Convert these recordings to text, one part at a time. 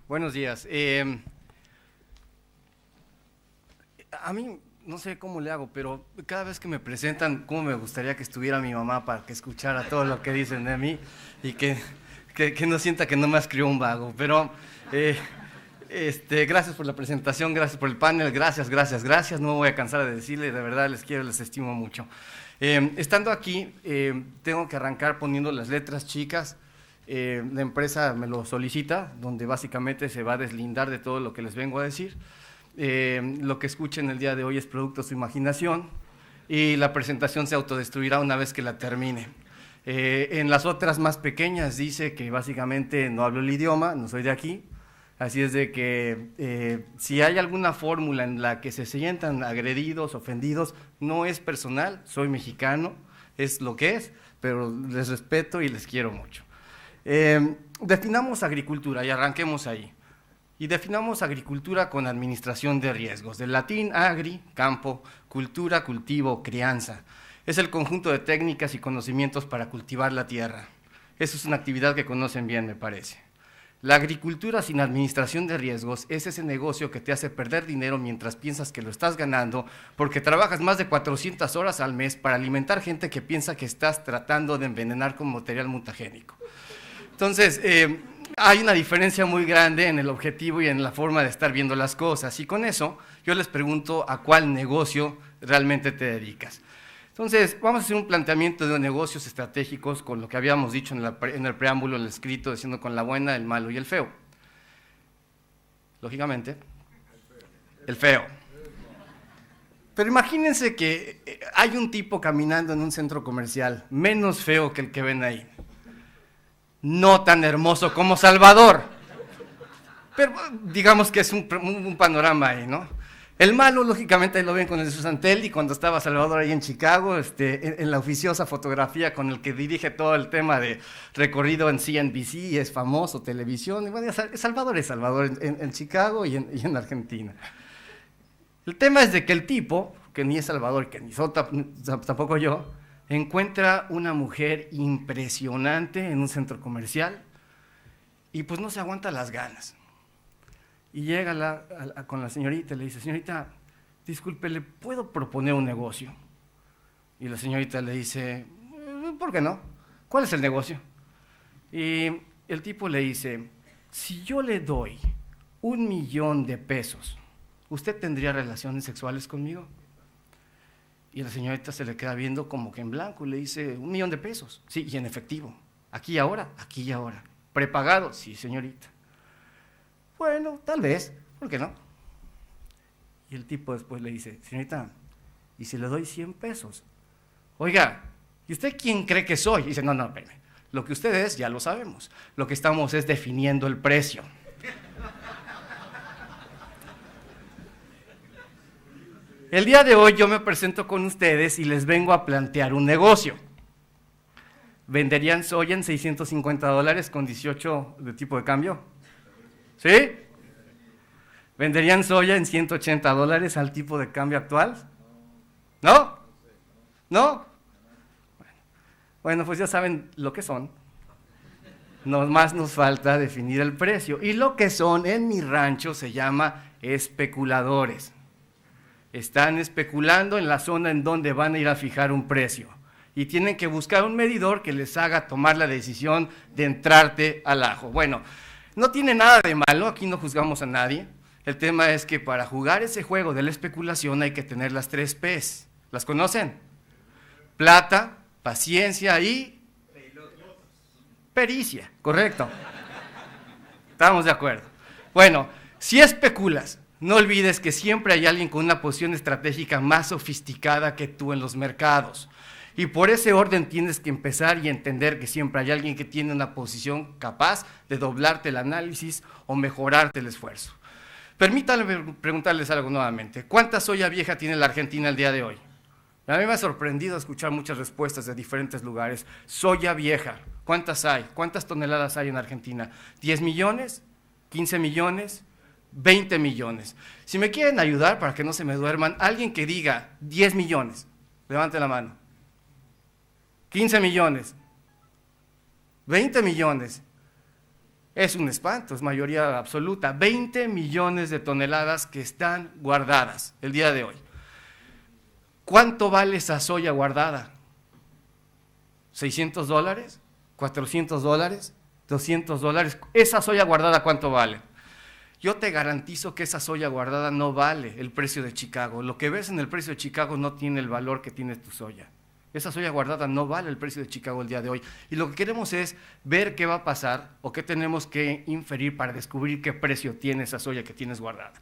Buenos días. A mí no sé cómo le hago, pero cada vez que me presentan, cómo me gustaría que estuviera mi mamá para que escuchara todo lo que dicen de mí y que no sienta que no me crió un vago. Pero gracias por la presentación, gracias por el panel, gracias. No me voy a cansar de decirle, de verdad les quiero, les estimo mucho. Estando aquí, tengo que arrancar poniendo las letras chicas. La empresa me lo solicita, donde básicamente se va a deslindar de todo lo que les vengo a decir. Lo que escuchen el día de hoy es producto de su imaginación y la presentación se autodestruirá una vez que la termine. En las otras más pequeñas dice que básicamente no hablo el idioma, no soy de aquí, así es de que si hay alguna fórmula en la que se sientan agredidos, ofendidos, no es personal, soy mexicano, es lo que es, pero les respeto y les quiero mucho. Definamos agricultura y arranquemos ahí. Y definamos agricultura con administración de riesgos. Del latín agri, campo, cultura, cultivo, crianza. Es el conjunto de técnicas y conocimientos para cultivar la tierra. Eso es una actividad que conocen bien, me parece. La agricultura sin administración de riesgos es ese negocio que te hace perder dinero mientras piensas que lo estás ganando porque trabajas más de 400 horas al mes para alimentar gente que piensa que estás tratando de envenenar con material mutagénico. Entonces, hay una diferencia muy grande en el objetivo y en la forma de estar viendo las cosas. Y con eso, yo les pregunto a cuál negocio realmente te dedicas. Entonces, vamos a hacer un planteamiento de negocios estratégicos con lo que habíamos dicho en el preámbulo, en el escrito, diciendo con la buena, el malo y el feo. Lógicamente, el feo. Pero imagínense que hay un tipo caminando en un centro comercial, menos feo que el que ven ahí. No tan hermoso como Salvador, pero digamos que es un panorama ahí, ¿no? El malo, lógicamente, ahí lo ven con el Susantelli, cuando estaba Salvador ahí en Chicago, en la oficiosa fotografía con el que dirige todo el tema de recorrido en CNBC, es famoso, televisión, y bueno, Salvador es Salvador en Chicago y en Argentina. El tema es de que el tipo, que ni es Salvador, que ni soy tampoco yo, encuentra una mujer impresionante en un centro comercial y pues no se aguanta las ganas. Y llega con la señorita y le dice, señorita, disculpe, ¿le puedo proponer un negocio? Y la señorita le dice, ¿por qué no? ¿Cuál es el negocio? Y el tipo le dice, si yo le doy $1,000,000, ¿usted tendría relaciones sexuales conmigo? Y la señorita se le queda viendo como que en blanco y le dice, $1,000,000. Sí, y en efectivo. Aquí y ahora. ¿Prepagado? Sí, señorita. Bueno, tal vez, ¿por qué no? Y el tipo después le dice, señorita, ¿y si le doy $100? Oiga, ¿y usted quién cree que soy? Y dice, no, espérame. Lo que usted es, ya lo sabemos. Lo que estamos es definiendo el precio. El día de hoy yo me presento con ustedes y les vengo a plantear un negocio. ¿Venderían soya en $650 con 18 de tipo de cambio? ¿Sí? ¿Venderían soya en $180 al tipo de cambio actual? ¿No? ¿No? Bueno, pues ya saben lo que son. Nomás nos falta definir el precio. Y lo que son en mi rancho se llama especuladores. Están especulando en la zona en donde van a ir a fijar un precio y tienen que buscar un medidor que les haga tomar la decisión de entrarte al ajo. Bueno, no tiene nada de malo, aquí no juzgamos a nadie. El tema es que para jugar ese juego de la especulación hay que tener las 3 P's. ¿Las conocen? Plata, paciencia y pericia, correcto. Estamos de acuerdo. Bueno, si especulas, no olvides que siempre hay alguien con una posición estratégica más sofisticada que tú en los mercados. Y por ese orden tienes que empezar y entender que siempre hay alguien que tiene una posición capaz de doblarte el análisis o mejorarte el esfuerzo. Permítanme preguntarles algo nuevamente. ¿Cuánta soya vieja tiene la Argentina el día de hoy? A mí me ha sorprendido escuchar muchas respuestas de diferentes lugares. Soya vieja, ¿cuántas hay? ¿Cuántas toneladas hay en Argentina? ¿10 millones? ¿15 millones? 20 millones. Si me quieren ayudar para que no se me duerman, alguien que diga 10 millones, levante la mano. 15 millones, 20 millones. Es un espanto, es mayoría absoluta. 20 millones de toneladas que están guardadas el día de hoy. ¿Cuánto vale esa soya guardada? ¿$600? ¿$400? $200. ¿Esa soya guardada cuánto vale? Yo te garantizo que esa soya guardada no vale el precio de Chicago. Lo que ves en el precio de Chicago no tiene el valor que tiene tu soya. Esa soya guardada no vale el precio de Chicago el día de hoy. Y lo que queremos es ver qué va a pasar o qué tenemos que inferir para descubrir qué precio tiene esa soya que tienes guardada.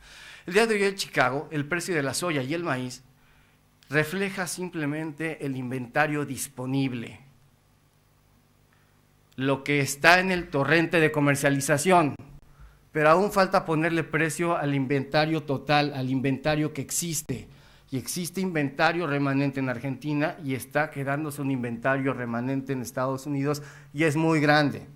El día de hoy en Chicago, el precio de la soya y el maíz refleja simplemente el inventario disponible, lo que está en el torrente de comercialización, pero aún falta ponerle precio al inventario total, al inventario que existe. Y existe inventario remanente en Argentina y está quedándose un inventario remanente en Estados Unidos y es muy grande.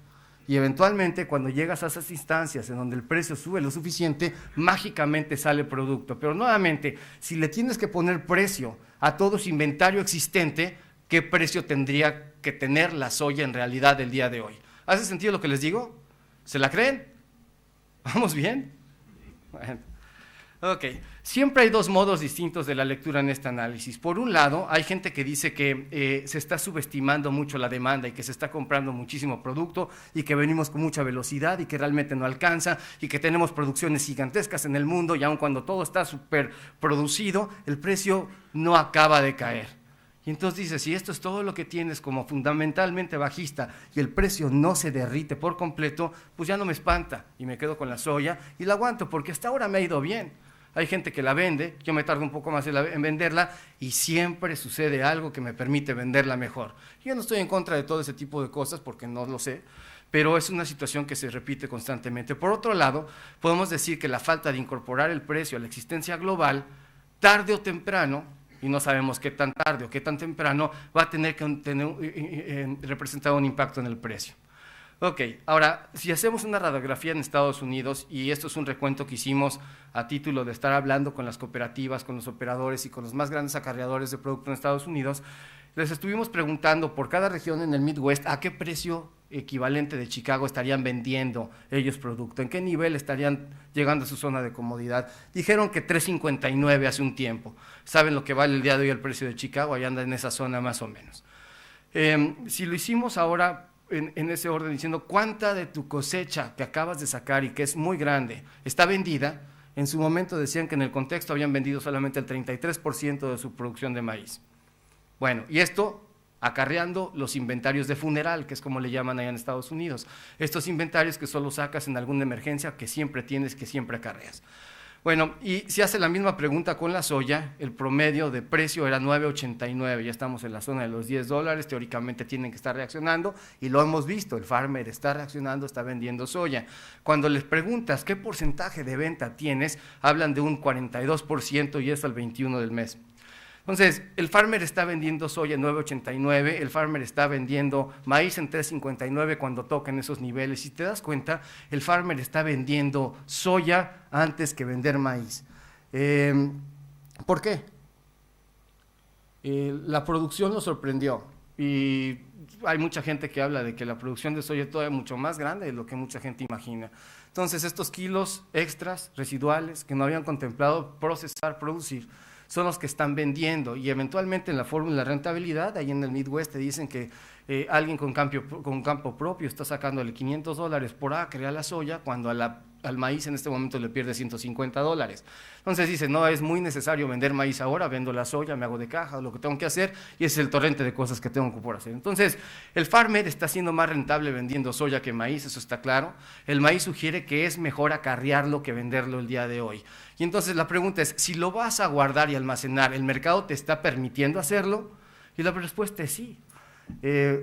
Y eventualmente cuando llegas a esas instancias en donde el precio sube lo suficiente, mágicamente sale producto. Pero nuevamente, si le tienes que poner precio a todo ese inventario existente, ¿qué precio tendría que tener la soya en realidad el día de hoy? ¿Hace sentido lo que les digo? ¿Se la creen? ¿Vamos bien? Bueno. Ok, siempre hay dos modos distintos de la lectura en este análisis. Por un lado, hay gente que dice que se está subestimando mucho la demanda y que se está comprando muchísimo producto y que venimos con mucha velocidad y que realmente no alcanza y que tenemos producciones gigantescas en el mundo y aun cuando todo está súper producido, el precio no acaba de caer. Y entonces dice, si esto es todo lo que tienes como fundamentalmente bajista y el precio no se derrite por completo, pues ya no me espanta y me quedo con la soya y la aguanto porque hasta ahora me ha ido bien. Hay gente que la vende, yo me tardo un poco más en venderla y siempre sucede algo que me permite venderla mejor. Yo no estoy en contra de todo ese tipo de cosas porque no lo sé, pero es una situación que se repite constantemente. Por otro lado, podemos decir que la falta de incorporar el precio a la existencia global, tarde o temprano, y no sabemos qué tan tarde o qué tan temprano, va a tener que representar un impacto en el precio. Ok, ahora, si hacemos una radiografía en Estados Unidos, y esto es un recuento que hicimos a título de estar hablando con las cooperativas, con los operadores y con los más grandes acarreadores de producto en Estados Unidos, les estuvimos preguntando por cada región en el Midwest a qué precio equivalente de Chicago estarían vendiendo ellos producto, en qué nivel estarían llegando a su zona de comodidad. Dijeron que $3.59 hace un tiempo. ¿Saben lo que vale el día de hoy el precio de Chicago? Ahí anda en esa zona más o menos. Si lo hicimos ahora en ese orden, diciendo cuánta de tu cosecha que acabas de sacar y que es muy grande está vendida, en su momento decían que en el contexto habían vendido solamente el 33% de su producción de maíz. Bueno, y esto acarreando los inventarios de funeral, que es como le llaman allá en Estados Unidos. Estos inventarios que solo sacas en alguna emergencia, que siempre tienes, que siempre acarreas. Bueno, y si hace la misma pregunta con la soya, el promedio de precio era $9.89, ya estamos en la zona de los $10, teóricamente tienen que estar reaccionando, y lo hemos visto, el farmer está reaccionando, está vendiendo soya. Cuando les preguntas qué porcentaje de venta tienes, hablan de un 42% y eso al 21 del mes. Entonces, el farmer está vendiendo soya en $9.89, el farmer está vendiendo maíz en $3.59 cuando tocan esos niveles. Si te das cuenta, el farmer está vendiendo soya antes que vender maíz. ¿Por qué? La producción lo sorprendió y hay mucha gente que habla de que la producción de soya es todavía mucho más grande de lo que mucha gente imagina. Entonces, estos kilos extras, residuales, que no habían contemplado procesar, producir, son los que están vendiendo y eventualmente en la fórmula de rentabilidad, ahí en el Midwest te dicen que alguien con campo propio está sacándole $500 por acre a la soya cuando al maíz en este momento le pierde $150. Entonces dice, no es muy necesario vender maíz ahora, vendo la soya, me hago de caja, lo que tengo que hacer y ese es el torrente de cosas que tengo que por hacer. Entonces el farmer está siendo más rentable vendiendo soya que maíz, eso está claro. El maíz sugiere que es mejor acarrearlo que venderlo el día de hoy. Y entonces la pregunta es, si lo vas a guardar y almacenar, ¿el mercado te está permitiendo hacerlo? Y la respuesta es sí.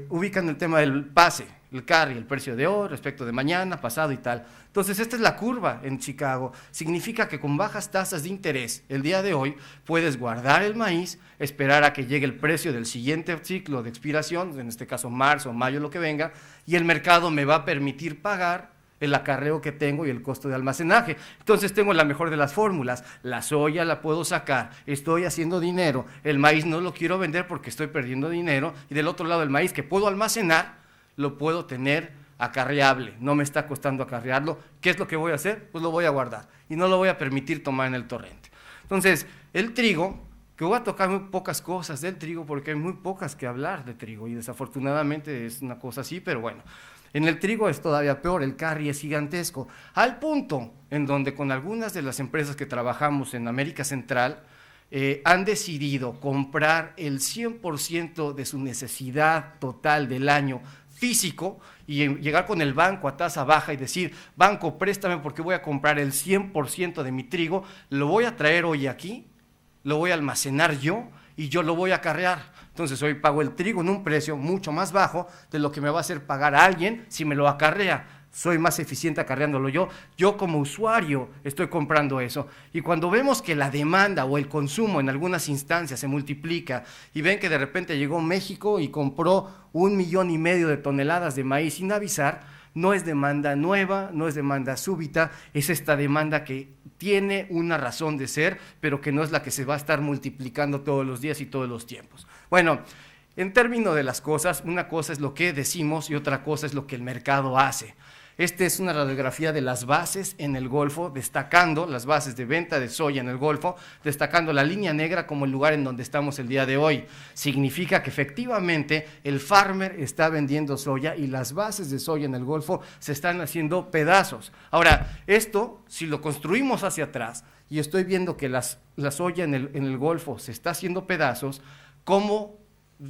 Ubican el tema del pase, el carry, el precio de hoy respecto de mañana, pasado y tal. Entonces esta es la curva en Chicago, significa que con bajas tasas de interés el día de hoy puedes guardar el maíz, esperar a que llegue el precio del siguiente ciclo de expiración, en este caso marzo o mayo, lo que venga, y el mercado me va a permitir pagar el acarreo que tengo y el costo de almacenaje. Entonces tengo la mejor de las fórmulas, la soya la puedo sacar, estoy haciendo dinero, el maíz no lo quiero vender porque estoy perdiendo dinero, y del otro lado el maíz que puedo almacenar, lo puedo tener acarreable, no me está costando acarrearlo. ¿Qué es lo que voy a hacer? Pues lo voy a guardar y no lo voy a permitir tomar en el torrente. Entonces, el trigo, que voy a tocar muy pocas cosas del trigo porque hay muy pocas que hablar de trigo y desafortunadamente es una cosa así, pero bueno. En el trigo es todavía peor, el carry es gigantesco, al punto en donde con algunas de las empresas que trabajamos en América Central han decidido comprar el 100% de su necesidad total del año físico y llegar con el banco a tasa baja y decir, banco, préstame porque voy a comprar el 100% de mi trigo, lo voy a traer hoy aquí, lo voy a almacenar yo y yo lo voy a acarrear. Entonces hoy pago el trigo en un precio mucho más bajo de lo que me va a hacer pagar a alguien si me lo acarrea. Soy más eficiente acarreándolo yo. Yo como usuario estoy comprando eso. Y cuando vemos que la demanda o el consumo en algunas instancias se multiplica y ven que de repente llegó México y compró 1,5 millones de toneladas de maíz sin avisar, no es demanda nueva, no es demanda súbita, es esta demanda que tiene una razón de ser, pero que no es la que se va a estar multiplicando todos los días y todos los tiempos. Bueno, en términos de las cosas, una cosa es lo que decimos y otra cosa es lo que el mercado hace. Esta es una radiografía de las bases en el Golfo, destacando las bases de venta de soya en el Golfo, destacando la línea negra como el lugar en donde estamos el día de hoy. Significa que efectivamente el farmer está vendiendo soya y las bases de soya en el Golfo se están haciendo pedazos. Ahora, esto, si lo construimos hacia atrás, y estoy viendo que la soya en el Golfo se está haciendo pedazos, ¿cómo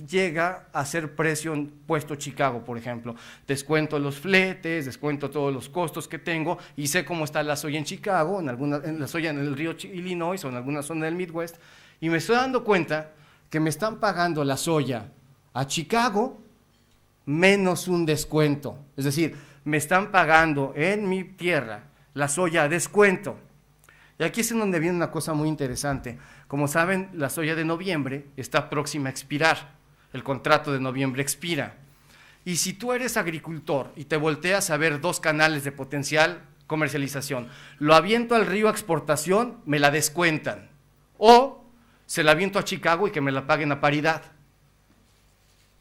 llega a ser precio en Puesto Chicago, por ejemplo? Descuento los fletes, descuento todos los costos que tengo y sé cómo está la soya en Chicago, en la soya en el río Illinois o en alguna zona del Midwest, y me estoy dando cuenta que me están pagando la soya a Chicago menos un descuento. Es decir, me están pagando en mi tierra la soya a descuento. Y aquí es en donde viene una cosa muy interesante. Como saben, la soya de noviembre está próxima a expirar. El contrato de noviembre expira. Y si tú eres agricultor y te volteas a ver 2 canales de potencial comercialización, lo aviento al río a exportación, me la descuentan. O se la aviento a Chicago y que me la paguen a paridad.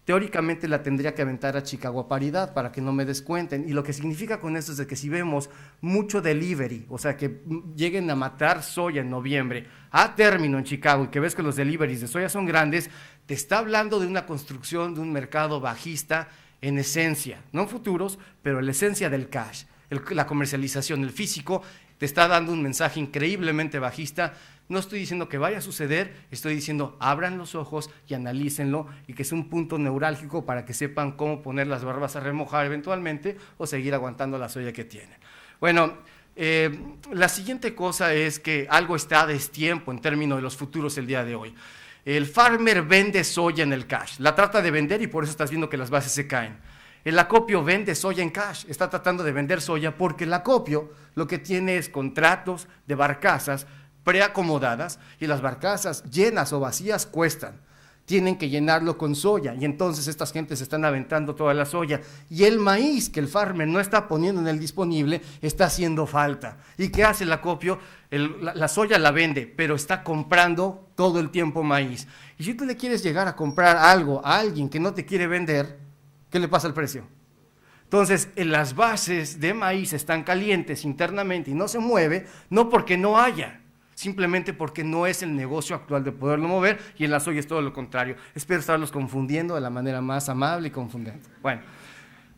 Teóricamente la tendría que aventar a Chicago a paridad para que no me descuenten. Y lo que significa con esto es de que si vemos mucho delivery, o sea, que lleguen a matar soya en noviembre a término en Chicago y que ves que los deliveries de soya son grandes, te está hablando de una construcción de un mercado bajista en esencia, no en futuros, pero en la esencia del cash, la comercialización, el físico, te está dando un mensaje increíblemente bajista. No estoy diciendo que vaya a suceder, estoy diciendo abran los ojos y analícenlo y que es un punto neurálgico para que sepan cómo poner las barbas a remojar eventualmente o seguir aguantando la soya que tienen. Bueno, la siguiente cosa es que algo está a destiempo en términos de los futuros el día de hoy. El farmer vende soya en el cash, la trata de vender y por eso estás viendo que las bases se caen. El acopio vende soya en cash, está tratando de vender soya porque el acopio lo que tiene es contratos de barcazas preacomodadas y las barcazas llenas o vacías cuestan. Tienen que llenarlo con soya y entonces estas gentes están aventando toda la soya y el maíz que el farmer no está poniendo en el disponible está haciendo falta. ¿Y qué hace el acopio? La soya la vende, pero está comprando todo el tiempo maíz. Y si tú le quieres llegar a comprar algo a alguien que no te quiere vender, ¿qué le pasa al precio? Entonces, las bases de maíz están calientes internamente y no se mueve, no porque no haya, simplemente porque no es el negocio actual de poderlo mover, y en la soya es todo lo contrario. Espero estarlos confundiendo de la manera más amable y confundente. Bueno,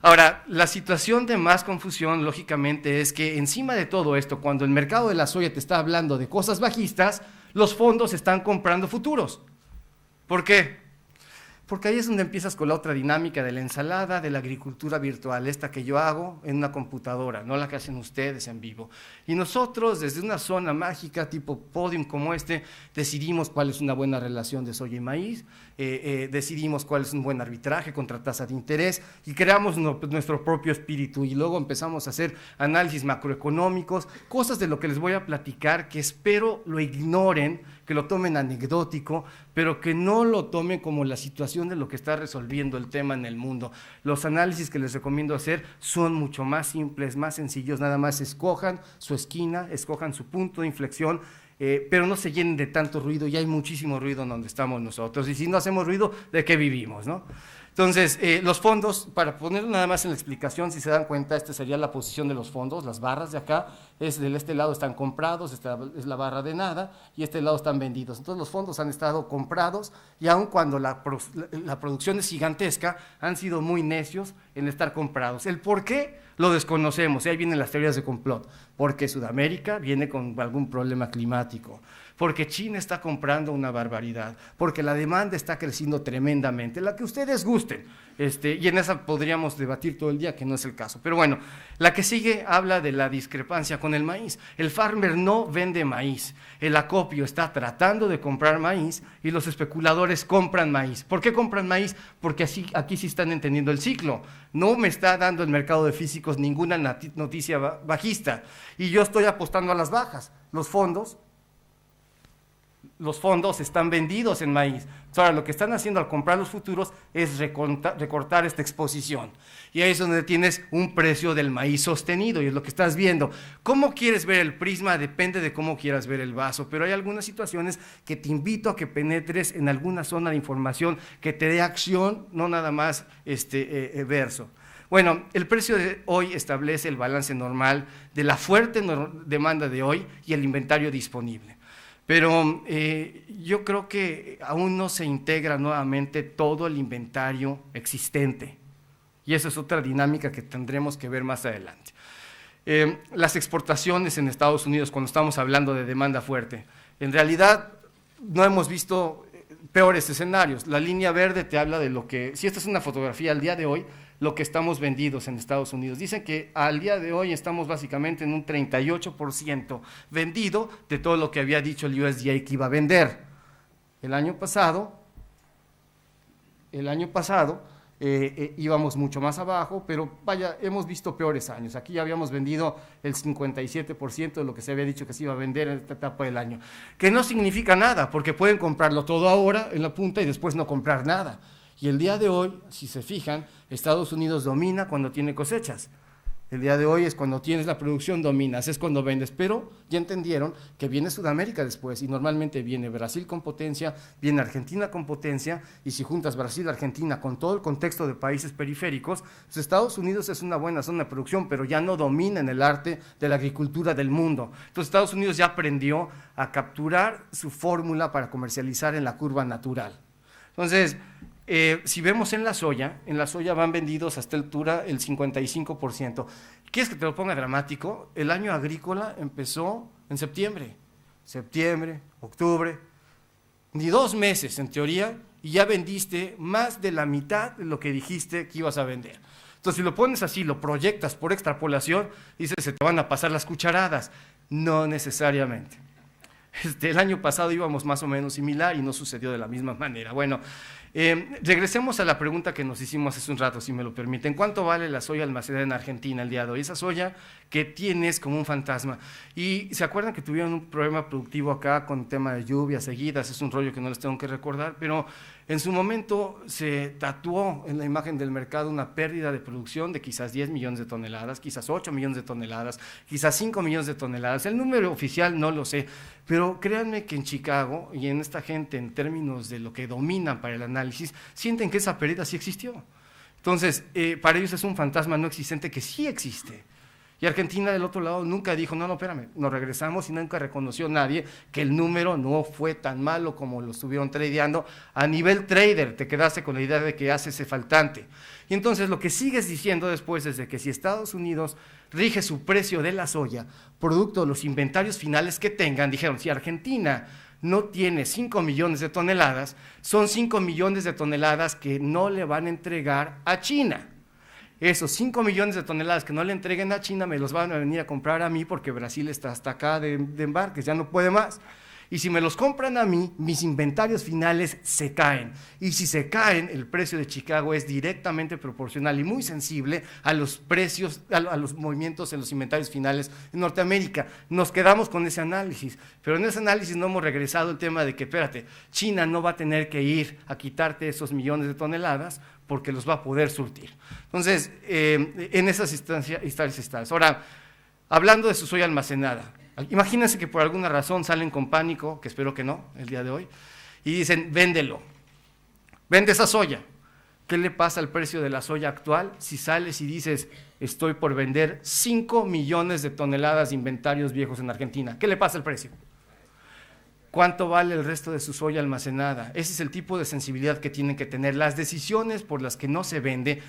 ahora, la situación de más confusión, lógicamente, es que encima de todo esto, cuando el mercado de la soya te está hablando de cosas bajistas, los fondos están comprando futuros. ¿Por qué? Porque ahí es donde empiezas con la otra dinámica de la ensalada, de la agricultura virtual, esta que yo hago en una computadora, no la que hacen ustedes en vivo. Y nosotros, desde una zona mágica tipo podium como este, decidimos cuál es una buena relación de soya y maíz, decidimos cuál es un buen arbitraje contra tasa de interés y creamos nuestro propio espíritu y luego empezamos a hacer análisis macroeconómicos, cosas de lo que les voy a platicar que espero lo ignoren, que lo tomen anecdótico, pero que no lo tomen como la situación de lo que está resolviendo el tema en el mundo. Los análisis que les recomiendo hacer son mucho más simples, más sencillos, nada más escojan su esquina, escojan su punto de inflexión, pero no se llenen de tanto ruido, y hay muchísimo ruido en donde estamos nosotros, y si no hacemos ruido, ¿de qué vivimos, no? Entonces, los fondos, para ponerlo nada más en la explicación, si se dan cuenta, esta sería la posición de los fondos, las barras de acá, de este lado están comprados, esta es la barra de nada, y este lado están vendidos. Entonces, los fondos han estado comprados, y aun cuando la producción es gigantesca, han sido muy necios en estar comprados. ¿El por qué? Lo desconocemos, y ahí vienen las teorías de complot. Porque Sudamérica viene con algún problema climático, porque China está comprando una barbaridad, porque la demanda está creciendo tremendamente, la que ustedes gusten, y en esa podríamos debatir todo el día, que no es el caso. Pero bueno, la que sigue habla de la discrepancia con el maíz. El farmer no vende maíz, el acopio está tratando de comprar maíz y los especuladores compran maíz. ¿Por qué compran maíz? Porque así, aquí sí están entendiendo el ciclo. No me está dando el mercado de físicos ninguna noticia bajista y yo estoy apostando a las bajas. Los fondos están vendidos en maíz. Ahora, lo que están haciendo al comprar los futuros es recortar esta exposición. Y ahí es donde tienes un precio del maíz sostenido, y es lo que estás viendo. ¿Cómo quieres ver el prisma? Depende de cómo quieras ver el vaso, pero hay algunas situaciones que te invito a que penetres en alguna zona de información que te dé acción, no nada más verso. Bueno, el precio de hoy establece el balance normal de la fuerte demanda de hoy y el inventario disponible. Pero yo creo que aún no se integra nuevamente todo el inventario existente. Y esa es otra dinámica que tendremos que ver más adelante. Las exportaciones en Estados Unidos, cuando estamos hablando de demanda fuerte, en realidad no hemos visto peores escenarios. La línea verde te habla de lo que, si esta es una fotografía al día de hoy, lo que estamos vendidos en Estados Unidos. Dicen que al día de hoy estamos básicamente en un 38% vendido de todo lo que había dicho el USDA que iba a vender. El año pasado íbamos mucho más abajo, pero vaya, hemos visto peores años. Aquí ya habíamos vendido el 57% de lo que se había dicho que se iba a vender en esta etapa del año, que no significa nada, porque pueden comprarlo todo ahora en la punta y después no comprar nada. Y el día de hoy, si se fijan, Estados Unidos domina cuando tiene cosechas. El día de hoy es cuando tienes la producción, dominas, es cuando vendes, pero ya entendieron que viene Sudamérica después, y normalmente viene Brasil con potencia, viene Argentina con potencia, y si juntas Brasil y Argentina con todo el contexto de países periféricos, pues Estados Unidos es una buena zona de producción, pero ya no domina en el arte de la agricultura del mundo. Entonces Estados Unidos ya aprendió a capturar su fórmula para comercializar en la curva natural. Entonces, si vemos en la soya van vendidos hasta altura el 55%. ¿Quieres que te lo ponga dramático? El año agrícola empezó en septiembre, octubre, ni 2 meses en teoría, y ya vendiste más de la mitad de lo que dijiste que ibas a vender. Entonces, si lo pones así, lo proyectas por extrapolación, dices, se te van a pasar las cucharadas. No necesariamente. El año pasado íbamos más o menos similar y no sucedió de la misma manera. Bueno, regresemos a la pregunta que nos hicimos hace un rato, si me lo permiten. ¿Cuánto vale la soya almacenada en Argentina el día de hoy? Esa soya que tienes como un fantasma. Y se acuerdan que tuvieron un problema productivo acá con el tema de lluvias seguidas, es un rollo que no les tengo que recordar, pero en su momento se tatuó en la imagen del mercado una pérdida de producción de quizás 10 millones de toneladas, quizás 8 millones de toneladas, quizás 5 millones de toneladas. El número oficial no lo sé, pero créanme que en Chicago y en esta gente, en términos de lo que dominan para el análisis, sienten que esa pérdida sí existió. Entonces, para ellos es un fantasma no existente que sí existe. Y Argentina del otro lado nunca dijo, no, espérame, nos regresamos, y nunca reconoció nadie que el número no fue tan malo como lo estuvieron tradeando. A nivel trader te quedaste con la idea de que hace ese faltante. Y entonces lo que sigues diciendo después es de que si Estados Unidos rige su precio de la soya, producto de los inventarios finales que tengan, dijeron, si Argentina no tiene 5 millones de toneladas, son 5 millones de toneladas que no le van a entregar a China. Esos 5 millones de toneladas que no le entreguen a China me los van a venir a comprar a mí porque Brasil está hasta acá de embarques, ya no puede más. Y si me los compran a mí, mis inventarios finales se caen. Y si se caen, el precio de Chicago es directamente proporcional y muy sensible a los precios, a los movimientos en los inventarios finales en Norteamérica. Nos quedamos con ese análisis, pero en ese análisis no hemos regresado el tema de que, espérate, China no va a tener que ir a quitarte esos millones de toneladas porque los va a poder surtir. Entonces, en esas instancias. Ahora, hablando de su soya almacenada, imagínense que por alguna razón salen con pánico, que espero que no, el día de hoy, y dicen, véndelo, vende esa soya. ¿Qué le pasa al precio de la soya actual si sales y dices, estoy por vender 5 millones de toneladas de inventarios viejos en Argentina? ¿Qué le pasa al precio? ¿Cuánto vale el resto de su soya almacenada? Ese es el tipo de sensibilidad que tienen que tener. Las decisiones por las que no se vende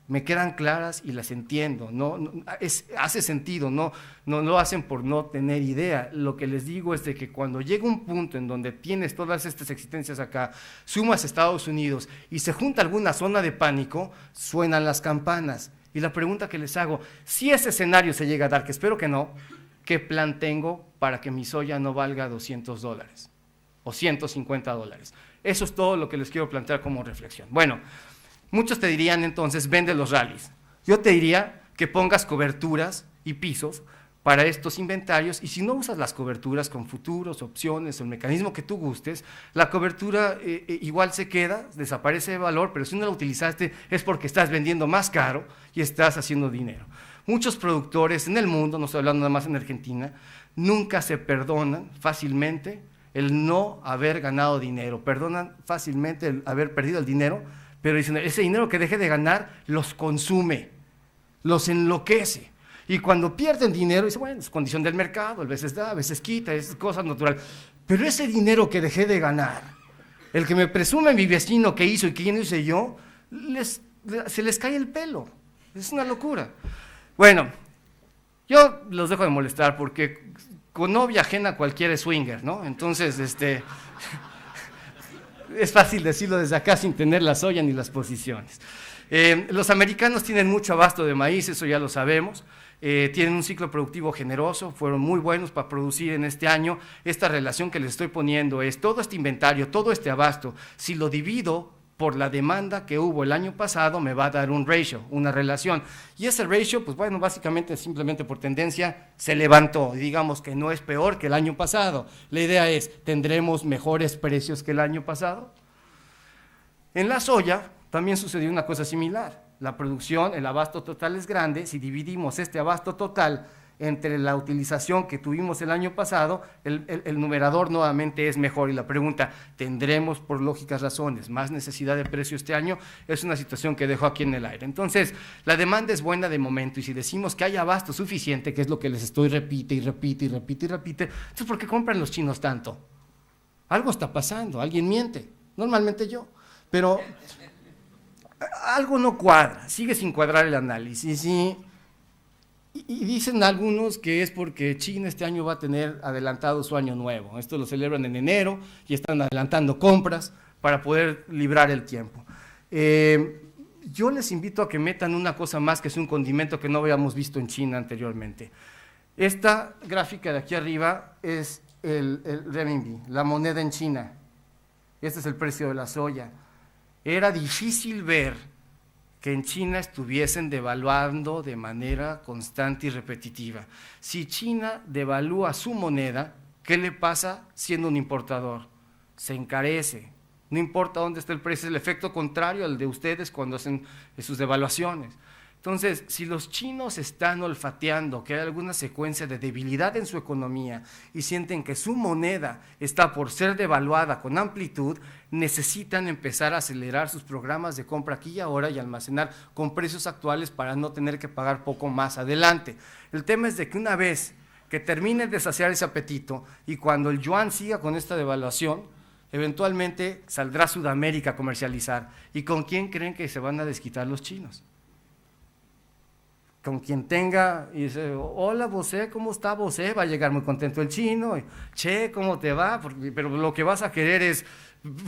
me quedan claras y las entiendo, hace sentido, no lo hacen por no tener idea. Lo que les digo es de que cuando llega un punto en donde tienes todas estas existencias acá, sumas Estados Unidos y se junta alguna zona de pánico, suenan las campanas. Y la pregunta que les hago, si ese escenario se llega a dar, que espero que no, ¿qué plan tengo para que mi soya no valga $200 o $150? Eso es todo lo que les quiero plantear como reflexión. Bueno, muchos te dirían entonces, vende los rallies. Yo te diría que pongas coberturas y pisos para estos inventarios, y si no usas las coberturas con futuros, opciones, el mecanismo que tú gustes, la cobertura igual se queda, desaparece de valor, pero si no la utilizaste es porque estás vendiendo más caro y estás haciendo dinero. Muchos productores en el mundo, no estoy hablando nada más en Argentina, nunca se perdonan fácilmente el no haber ganado dinero, perdonan fácilmente el haber perdido el dinero, pero dicen, ese dinero que dejé de ganar los consume, los enloquece. Y cuando pierden dinero, dicen, bueno, es condición del mercado, a veces da, a veces quita, es cosa natural. Pero ese dinero que dejé de ganar, el que me presume mi vecino que hizo y que no hice yo, se les cae el pelo. Es una locura. Bueno, yo los dejo de molestar porque con novia ajena cualquiera es swinger, ¿no? Entonces, es fácil decirlo desde acá sin tener la soya ni las posiciones. Los americanos tienen mucho abasto de maíz, eso ya lo sabemos. Tienen un ciclo productivo generoso, fueron muy buenos para producir en este año. Esta relación que les estoy poniendo es todo este inventario, todo este abasto, si lo divido por la demanda que hubo el año pasado, me va a dar un ratio, una relación. Y ese ratio, pues bueno, básicamente, simplemente por tendencia, se levantó. Digamos que no es peor que el año pasado. La idea es, ¿tendremos mejores precios que el año pasado? En la soya también sucedió una cosa similar. La producción, el abasto total es grande. Si dividimos este abasto total entre la utilización que tuvimos el año pasado, el numerador nuevamente es mejor. Y la pregunta, ¿tendremos por lógicas razones más necesidad de precio este año? Es una situación que dejo aquí en el aire. Entonces, la demanda es buena de momento, y si decimos que hay abasto suficiente, que es lo que les estoy repite, entonces ¿por qué compran los chinos tanto? Algo está pasando, alguien miente, normalmente yo, pero algo no cuadra, sigue sin cuadrar el análisis. Y dicen algunos que es porque China este año va a tener adelantado su año nuevo. Esto lo celebran en enero y están adelantando compras para poder librar el tiempo. Yo les invito a que metan una cosa más, que es un condimento que no habíamos visto en China anteriormente. Esta gráfica de aquí arriba es el renminbi, la moneda en China. Este es el precio de la soya. Era difícil ver que en China estuviesen devaluando de manera constante y repetitiva. Si China devalúa su moneda, ¿qué le pasa siendo un importador? Se encarece. No importa dónde esté el precio, es el efecto contrario al de ustedes cuando hacen sus devaluaciones. Entonces, si los chinos están olfateando que hay alguna secuencia de debilidad en su economía y sienten que su moneda está por ser devaluada con amplitud, necesitan empezar a acelerar sus programas de compra aquí y ahora y almacenar con precios actuales para no tener que pagar poco más adelante. El tema es de que una vez que terminen de saciar ese apetito y cuando el yuan siga con esta devaluación, eventualmente saldrá Sudamérica a comercializar. ¿Y con quién creen que se van a desquitar los chinos? Con quien tenga, y dice, hola Bosé, ¿cómo está Bosé? Va a llegar muy contento el chino, y, che, ¿cómo te va? Pero lo que vas a querer es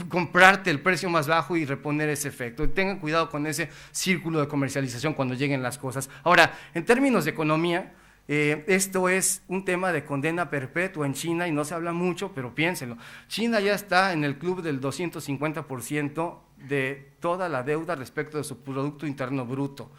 comprarte el precio más bajo y reponer ese efecto. Y tengan cuidado con ese círculo de comercialización cuando lleguen las cosas. Ahora, en términos de economía, esto es un tema de condena perpetua en China y no se habla mucho, pero piénsenlo. China ya está en el club del 250% de toda la deuda respecto de su Producto Interno Bruto.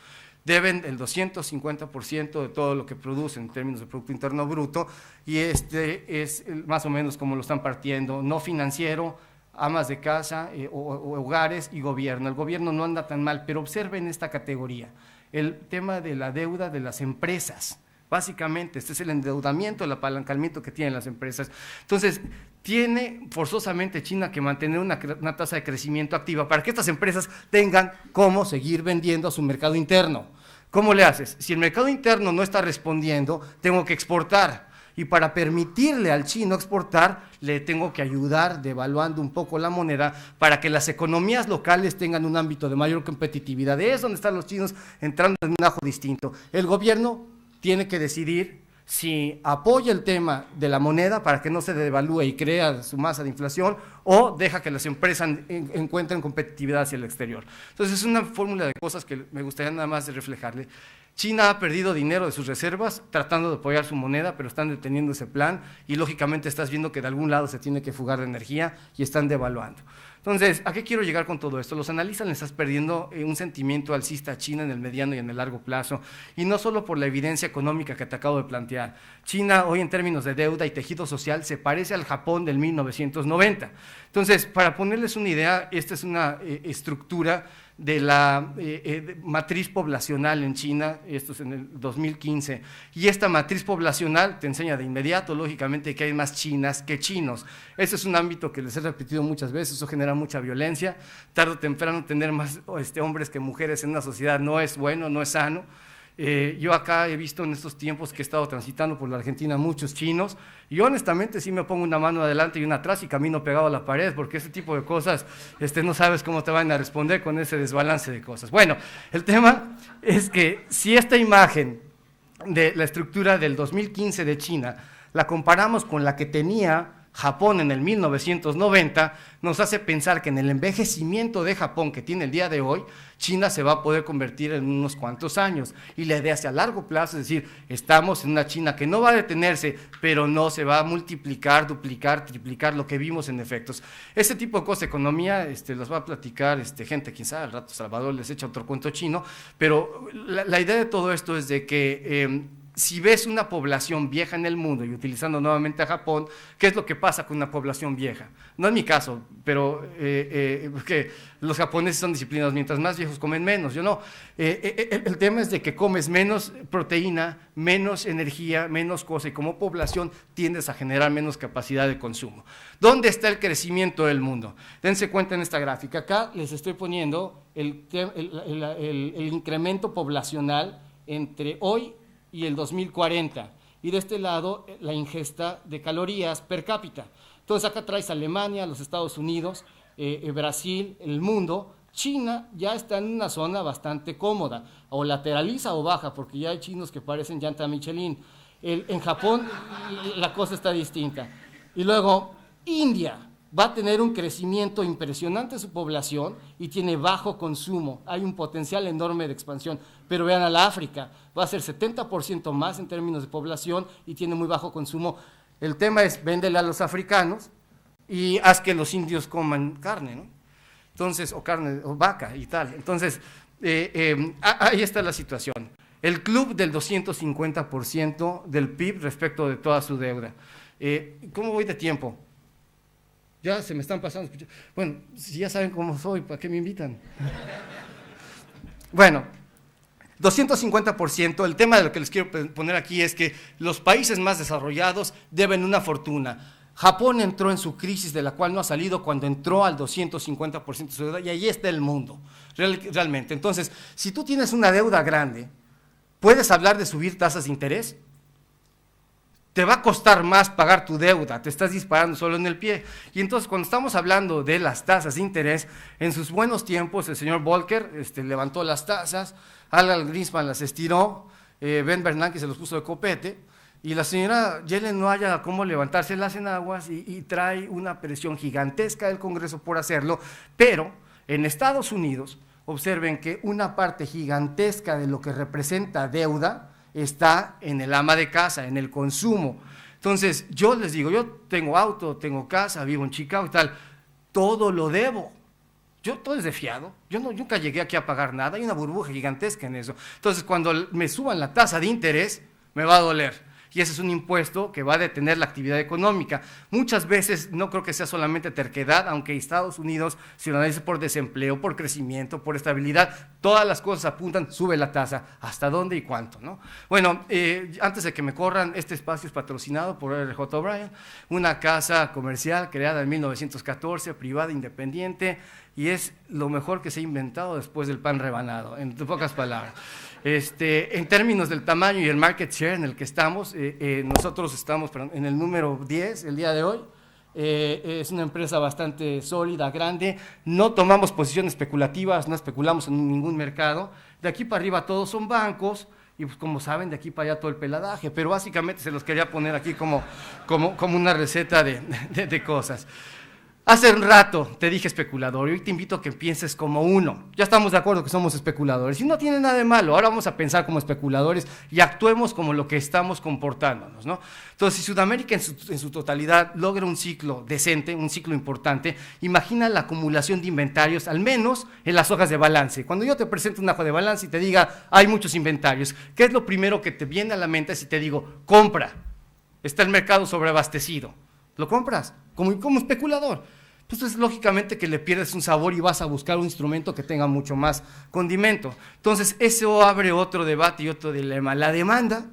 Deben el 250% de todo lo que producen en términos de Producto Interno Bruto, y este es más o menos como lo están partiendo, no financiero, amas de casa o hogares y gobierno. El gobierno no anda tan mal, pero observen esta categoría, el tema de la deuda de las empresas. básicamente. Este es el endeudamiento, el apalancamiento que tienen las empresas. Entonces, tiene forzosamente China que mantener una tasa de crecimiento activa para que estas empresas tengan cómo seguir vendiendo a su mercado interno. ¿Cómo le haces? Si el mercado interno no está respondiendo, tengo que exportar. Y para permitirle al chino exportar, le tengo que ayudar devaluando un poco la moneda para que las economías locales tengan un ámbito de mayor competitividad. Es donde están los chinos entrando en un ajo distinto. El gobierno tiene que decidir si apoya el tema de la moneda para que no se devalúe y crea su masa de inflación, o deja que las empresas encuentren competitividad hacia el exterior. Entonces, es una fórmula de cosas que me gustaría nada más de reflejarle. China ha perdido dinero de sus reservas tratando de apoyar su moneda, pero están deteniendo ese plan y lógicamente estás viendo que de algún lado se tiene que fugar de energía y están devaluando. Entonces, ¿a qué quiero llegar con todo esto? Los analistas le estás perdiendo un sentimiento alcista a China en el mediano y en el largo plazo, y no solo por la evidencia económica que te acabo de plantear. China hoy en términos de deuda y tejido social se parece al Japón del 1990. Entonces, para ponerles una idea, esta es una estructura de la matriz poblacional en China, esto es en el 2015, y esta matriz poblacional te enseña de inmediato, lógicamente, que hay más chinas que chinos. Ese es un ámbito que les he repetido muchas veces, eso genera mucha violencia, tarde o temprano tener más hombres que mujeres en una sociedad no es bueno, no es sano. Yo acá he visto en estos tiempos que he estado transitando por la Argentina muchos chinos, y honestamente sí me pongo una mano adelante y una atrás y camino pegado a la pared, porque ese tipo de cosas no sabes cómo te van a responder con ese desbalance de cosas. Bueno, el tema es que si esta imagen de la estructura del 2015 de China la comparamos con la que tenía Japón en el 1990, nos hace pensar que en el envejecimiento de Japón que tiene el día de hoy, China se va a poder convertir en unos cuantos años, y la idea hacia largo plazo, es decir, estamos en una China que no va a detenerse, pero no se va a multiplicar, duplicar, triplicar lo que vimos en efectos. Ese tipo de cosas, economía, los va a platicar gente, quién sabe, al rato Salvador les echa otro cuento chino, pero la idea de todo esto es de que si ves una población vieja en el mundo, y utilizando nuevamente a Japón, ¿qué es lo que pasa con una población vieja? No es mi caso, pero porque los japoneses son disciplinados, mientras más viejos comen menos, yo no. El tema es de que comes menos proteína, menos energía, menos cosa, y como población tiendes a generar menos capacidad de consumo. ¿Dónde está el crecimiento del mundo? Dense cuenta en esta gráfica, acá les estoy poniendo el incremento poblacional entre hoy y el 2040, y de este lado la ingesta de calorías per cápita. Entonces acá traes Alemania, los Estados Unidos, Brasil, el mundo. China ya está en una zona bastante cómoda, o lateraliza o baja, porque ya hay chinos que parecen llanta Michelin. En Japón la cosa está distinta. Y luego India va a tener un crecimiento impresionante de su población y tiene bajo consumo, hay un potencial enorme de expansión, pero vean a la África, va a ser 70% más en términos de población y tiene muy bajo consumo. El tema es, véndele a los africanos y haz que los indios coman carne, ¿no? Entonces, o carne, o vaca y tal. Entonces, ahí está la situación. El club del 250% del PIB respecto de toda su deuda. ¿Cómo voy de tiempo? Ya se me están pasando. Bueno, si ya saben cómo soy, ¿para qué me invitan? Bueno, 250%, el tema de lo que les quiero poner aquí es que los países más desarrollados deben una fortuna. Japón entró en su crisis de la cual no ha salido cuando entró al 250% de su deuda, y ahí está el mundo, realmente. Entonces, si tú tienes una deuda grande, ¿puedes hablar de subir tasas de interés? Te va a costar más pagar tu deuda, te estás disparando solo en el pie. Y entonces, cuando estamos hablando de las tasas de interés, en sus buenos tiempos, el señor Volcker levantó las tasas, Alan Greenspan las estiró, Ben Bernanke se los puso de copete, y la señora Yellen no haya cómo levantarse las enaguas y trae una presión gigantesca del Congreso por hacerlo, pero en Estados Unidos, observen que una parte gigantesca de lo que representa deuda está en el ama de casa, en el consumo. Entonces, yo les digo, yo tengo auto, tengo casa, vivo en Chicago y tal, todo lo debo. Yo todo es de fiado, nunca llegué aquí a pagar nada, hay una burbuja gigantesca en eso. Entonces, cuando me suban la tasa de interés, me va a doler. Y ese es un impuesto que va a detener la actividad económica. Muchas veces no creo que sea solamente terquedad, aunque Estados Unidos, si lo analiza por desempleo, por crecimiento, por estabilidad, todas las cosas apuntan, sube la tasa, ¿hasta dónde y cuánto, ¿no? Bueno, antes de que me corran, este espacio es patrocinado por R.J. O'Brien, una casa comercial creada en 1914, privada, independiente, y es lo mejor que se ha inventado después del pan rebanado, en pocas palabras. En términos del tamaño y el market share en el que estamos, nosotros estamos en el número 10 el día de hoy. Es una empresa bastante sólida, grande, no tomamos posiciones especulativas, no especulamos en ningún mercado. De aquí para arriba todos son bancos, y pues como saben, de aquí para allá todo el peladaje, pero básicamente se los quería poner aquí como una receta de cosas. Hace un rato te dije especulador, y hoy te invito a que pienses como uno. Ya estamos de acuerdo que somos especuladores, y no tiene nada de malo. Ahora vamos a pensar como especuladores y actuemos como lo que estamos comportándonos, ¿no? Entonces, si Sudamérica en su totalidad logra un ciclo decente, un ciclo importante, imagina la acumulación de inventarios, al menos en las hojas de balance. Cuando yo te presento una hoja de balance y te diga, hay muchos inventarios, ¿qué es lo primero que te viene a la mente si te digo, compra? Está el mercado sobreabastecido. ¿Lo compras? Como especulador. Entonces, lógicamente que le pierdes un sabor y vas a buscar un instrumento que tenga mucho más condimento. Entonces, eso abre otro debate y otro dilema. La demanda,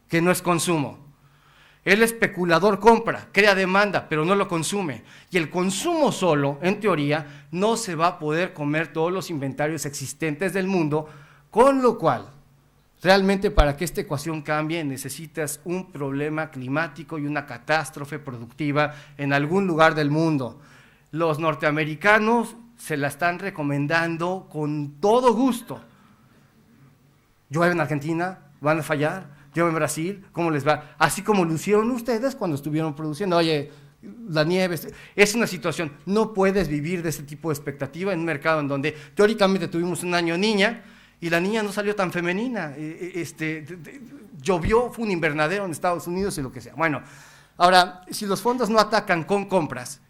que no es consumo. El especulador compra, crea demanda, pero no lo consume. Y el consumo solo, en teoría, no se va a poder comer todos los inventarios existentes del mundo, con lo cual, realmente para que esta ecuación cambie necesitas un problema climático y una catástrofe productiva en algún lugar del mundo. Los norteamericanos se la están recomendando con todo gusto. Llueve en Argentina, van a fallar, llueve en Brasil, ¿cómo les va? Así como lo hicieron ustedes cuando estuvieron produciendo, oye, la nieve, es una situación, no puedes vivir de ese tipo de expectativa en un mercado en donde teóricamente tuvimos un año niña, y la niña no salió tan femenina, llovió, fue un invernadero en Estados Unidos y lo que sea. Bueno, ahora, si los fondos no atacan con compras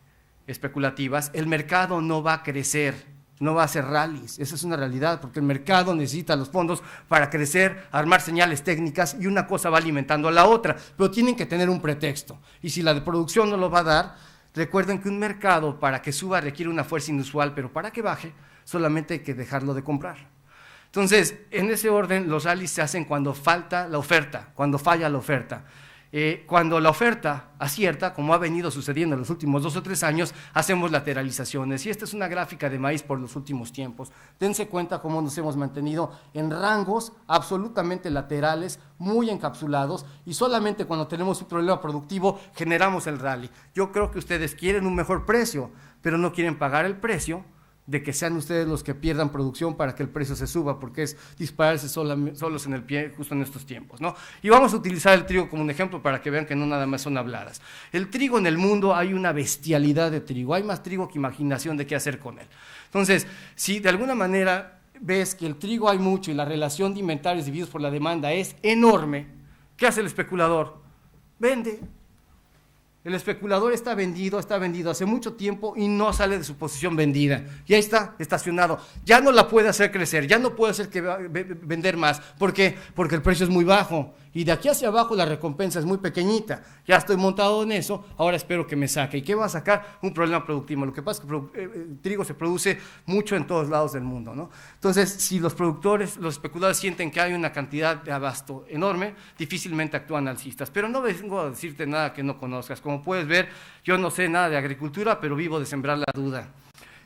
especulativas, el mercado no va a crecer, no va a hacer rallies, esa es una realidad, porque el mercado necesita los fondos para crecer, armar señales técnicas, y una cosa va alimentando a la otra, pero tienen que tener un pretexto, y si la de producción no lo va a dar, recuerden que un mercado para que suba requiere una fuerza inusual, pero para que baje solamente hay que dejarlo de comprar. Entonces, en ese orden, los rallies se hacen cuando falta la oferta, cuando falla la oferta. Cuando la oferta acierta, como ha venido sucediendo en los últimos 2 o 3 años, hacemos lateralizaciones. Y esta es una gráfica de maíz por los últimos tiempos. Dense cuenta cómo nos hemos mantenido en rangos absolutamente laterales, muy encapsulados, y solamente cuando tenemos un problema productivo generamos el rally. Yo creo que ustedes quieren un mejor precio, pero no quieren pagar el precio de que sean ustedes los que pierdan producción para que el precio se suba, porque es dispararse solos en el pie justo en estos tiempos, ¿no? Y vamos a utilizar el trigo como un ejemplo para que vean que no nada más son habladas. El trigo en el mundo, hay una bestialidad de trigo, hay más trigo que imaginación de qué hacer con él. Entonces, si de alguna manera ves que el trigo hay mucho y la relación de inventarios divididos por la demanda es enorme, ¿qué hace el especulador? Vende. El especulador está vendido hace mucho tiempo y no sale de su posición vendida. Y ahí está, estacionado. Ya no la puede hacer crecer, ya no puede hacer vender más. ¿Por qué? Porque el precio es muy bajo. Y de aquí hacia abajo la recompensa es muy pequeñita. Ya estoy montado en eso, ahora espero que me saque. ¿Y qué va a sacar? Un problema productivo. Lo que pasa es que el trigo se produce mucho en todos lados del mundo, ¿no? Entonces, si los productores, los especuladores sienten que hay una cantidad de abasto enorme, difícilmente actúan alcistas. Pero no vengo a decirte nada que no conozcas. Como puedes ver, yo no sé nada de agricultura, pero vivo de sembrar la duda.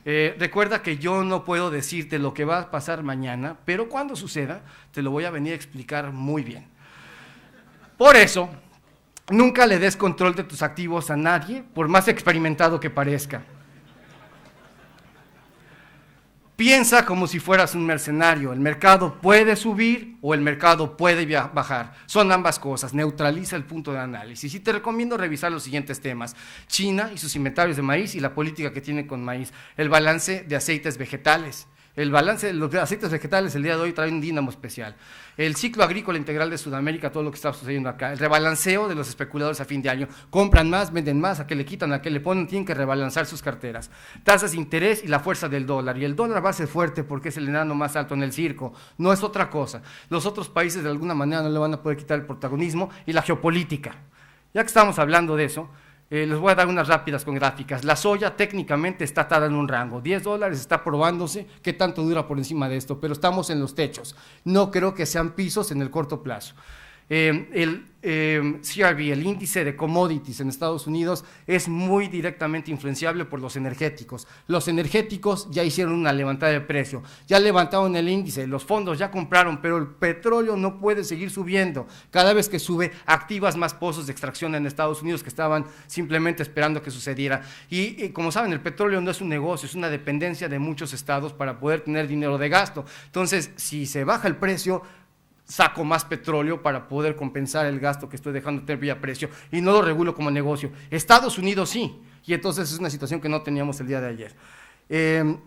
Recuerda que yo no puedo decirte lo que va a pasar mañana, pero cuando suceda, te lo voy a venir a explicar muy bien. Por eso, nunca le des control de tus activos a nadie, por más experimentado que parezca. Piensa como si fueras un mercenario. El mercado puede subir o el mercado puede bajar. Son ambas cosas. Neutraliza el punto de análisis. Y te recomiendo revisar los siguientes temas: China y sus inventarios de maíz y la política que tiene con maíz. El balance de aceites vegetales. El balance de los aceites vegetales el día de hoy trae un dínamo especial. El ciclo agrícola integral de Sudamérica, todo lo que está sucediendo acá. El rebalanceo de los especuladores a fin de año. Compran más, venden más, a qué le quitan, a qué le ponen, tienen que rebalanzar sus carteras. Tasas de interés y la fuerza del dólar. Y el dólar va a ser fuerte porque es el enano más alto en el circo. No es otra cosa. Los otros países de alguna manera no le van a poder quitar el protagonismo y la geopolítica. Ya que estamos hablando de eso, les voy a dar unas rápidas con gráficas. La soya técnicamente está atada en un rango, $10 está probándose qué tanto dura por encima de esto, pero estamos en los techos. No creo que sean pisos en el corto plazo. El CRB, el índice de commodities en Estados Unidos, es muy directamente influenciable por los energéticos. Los energéticos ya hicieron una levantada de precio, ya levantaron el índice, los fondos ya compraron, pero el petróleo no puede seguir subiendo. Cada vez que sube, activas más pozos de extracción en Estados Unidos que estaban simplemente esperando que sucediera. Y como saben, el petróleo no es un negocio, es una dependencia de muchos estados para poder tener dinero de gasto. Entonces, si se baja el precio, saco más petróleo para poder compensar el gasto que estoy dejando tener vía precio y no lo regulo como negocio. Estados Unidos sí, y entonces es una situación que no teníamos el día de ayer.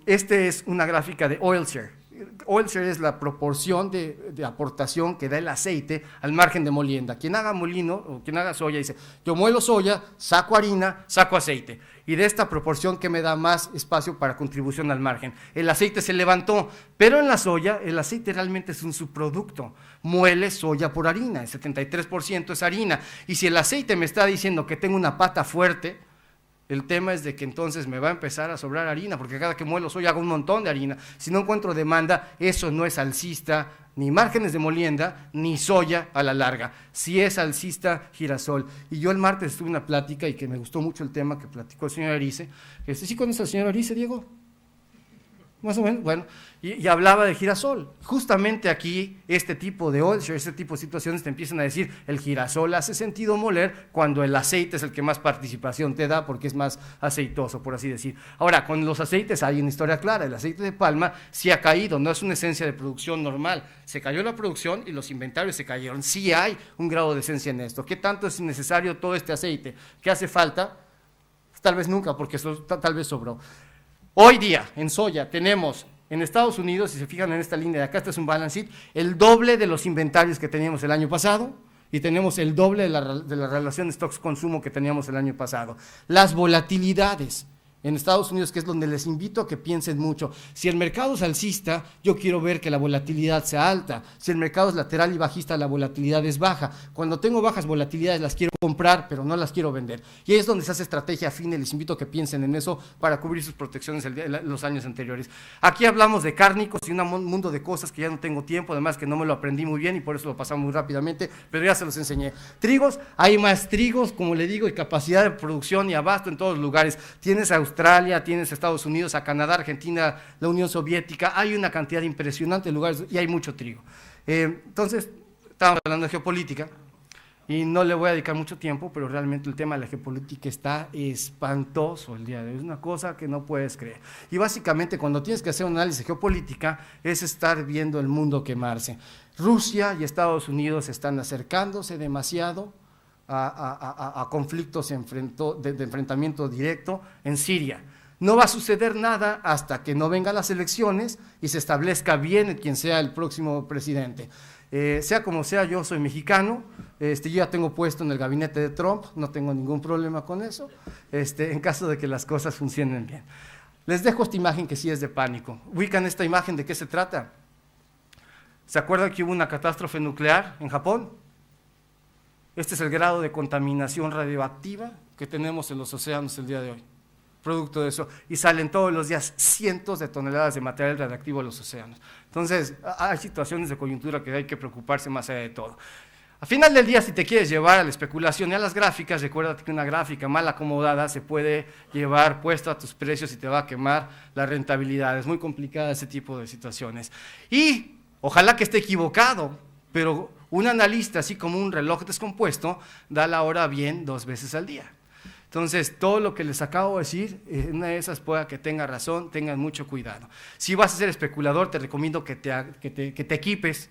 Este es una gráfica de oil share. Oil share es la proporción de aportación que da el aceite al margen de molienda. Quien haga molino o quien haga soya dice, yo muelo soya, saco harina, saco aceite. Y de esta proporción que me da más espacio para contribución al margen. El aceite se levantó, pero en la soya el aceite realmente es un subproducto. Muele soya por harina, el 73% es harina. Y si el aceite me está diciendo que tengo una pata fuerte, el tema es de que entonces me va a empezar a sobrar harina, porque cada que muelo soya hago un montón de harina. Si no encuentro demanda, eso no es alcista, ni márgenes de molienda, ni soya a la larga. Si es alcista, girasol. Y yo el martes tuve una plática y que me gustó mucho el tema que platicó el señor Erice. ¿Sí conoce al señor Erice, Diego? Más o menos, bueno, y hablaba de girasol. Justamente aquí, este tipo de oil share, este tipo de situaciones te empiezan a decir, el girasol hace sentido moler cuando el aceite es el que más participación te da porque es más aceitoso, por así decir. Ahora, con los aceites hay una historia clara, el aceite de palma sí ha caído, no es una esencia de producción normal, se cayó la producción y los inventarios se cayeron, sí hay un grado de esencia en esto. ¿Qué tanto es necesario todo este aceite? ¿Qué hace falta? Tal vez nunca, porque eso tal vez sobró. Hoy día, en soya, tenemos en Estados Unidos, si se fijan en esta línea de acá, este es un balance sheet, el doble de los inventarios que teníamos el año pasado y tenemos el doble de la relación de stocks-consumo que teníamos el año pasado. Las volatilidades en Estados Unidos, que es donde les invito a que piensen mucho. Si el mercado es alcista, yo quiero ver que la volatilidad sea alta. Si el mercado es lateral y bajista, la volatilidad es baja. Cuando tengo bajas volatilidades, las quiero comprar, pero no las quiero vender. Y ahí es donde se hace estrategia fina, y les invito a que piensen en eso para cubrir sus protecciones los años anteriores. Aquí hablamos de cárnicos y un mundo de cosas que ya no tengo tiempo, además que no me lo aprendí muy bien y por eso lo pasamos muy rápidamente, pero ya se los enseñé. Trigos, hay más trigos, como le digo, y capacidad de producción y abasto en todos los lugares. Tienes Australia, tienes Estados Unidos, a Canadá, Argentina, la Unión Soviética, hay una cantidad impresionante de lugares y hay mucho trigo. Entonces, estamos hablando de geopolítica y no le voy a dedicar mucho tiempo, pero realmente el tema de la geopolítica está espantoso el día de hoy, es una cosa que no puedes creer. Y básicamente cuando tienes que hacer un análisis de geopolítica es estar viendo el mundo quemarse. Rusia y Estados Unidos están acercándose demasiado a conflictos de enfrentamiento directo en Siria. No va a suceder nada hasta que no vengan las elecciones y se establezca bien quien sea el próximo presidente. Sea como sea, yo soy mexicano, yo ya tengo puesto en el gabinete de Trump, no tengo ningún problema con eso, en caso de que las cosas funcionen bien. Les dejo esta imagen que sí es de pánico. ¿Ubican esta imagen? ¿De qué se trata? ¿Se acuerdan que hubo una catástrofe nuclear en Japón? Este es el grado de contaminación radioactiva que tenemos en los océanos el día de hoy, producto de eso, y salen todos los días cientos de toneladas de material radioactivo a los océanos. Entonces, hay situaciones de coyuntura que hay que preocuparse más allá de todo. Al final del día, si te quieres llevar a la especulación y a las gráficas, recuérdate que una gráfica mal acomodada se puede llevar puesto a tus precios y te va a quemar la rentabilidad. Es muy complicada ese tipo de situaciones. Y ojalá que esté equivocado, pero un analista, así como un reloj descompuesto, da la hora bien 2 veces al día. Entonces, todo lo que les acabo de decir, una de esas pueda que tenga razón, tengan mucho cuidado. Si vas a ser especulador, te recomiendo que te equipes,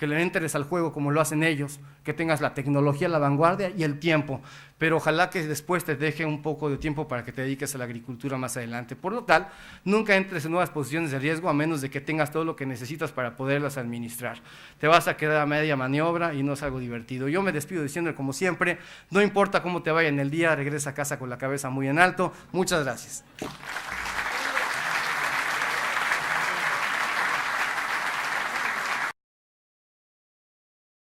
que le entres al juego como lo hacen ellos, que tengas la tecnología, la vanguardia y el tiempo, pero ojalá que después te deje un poco de tiempo para que te dediques a la agricultura más adelante. Por lo tal, nunca entres en nuevas posiciones de riesgo a menos de que tengas todo lo que necesitas para poderlas administrar. Te vas a quedar a media maniobra y no es algo divertido. Yo me despido diciendo, como siempre, no importa cómo te vaya en el día, regresa a casa con la cabeza muy en alto. Muchas gracias.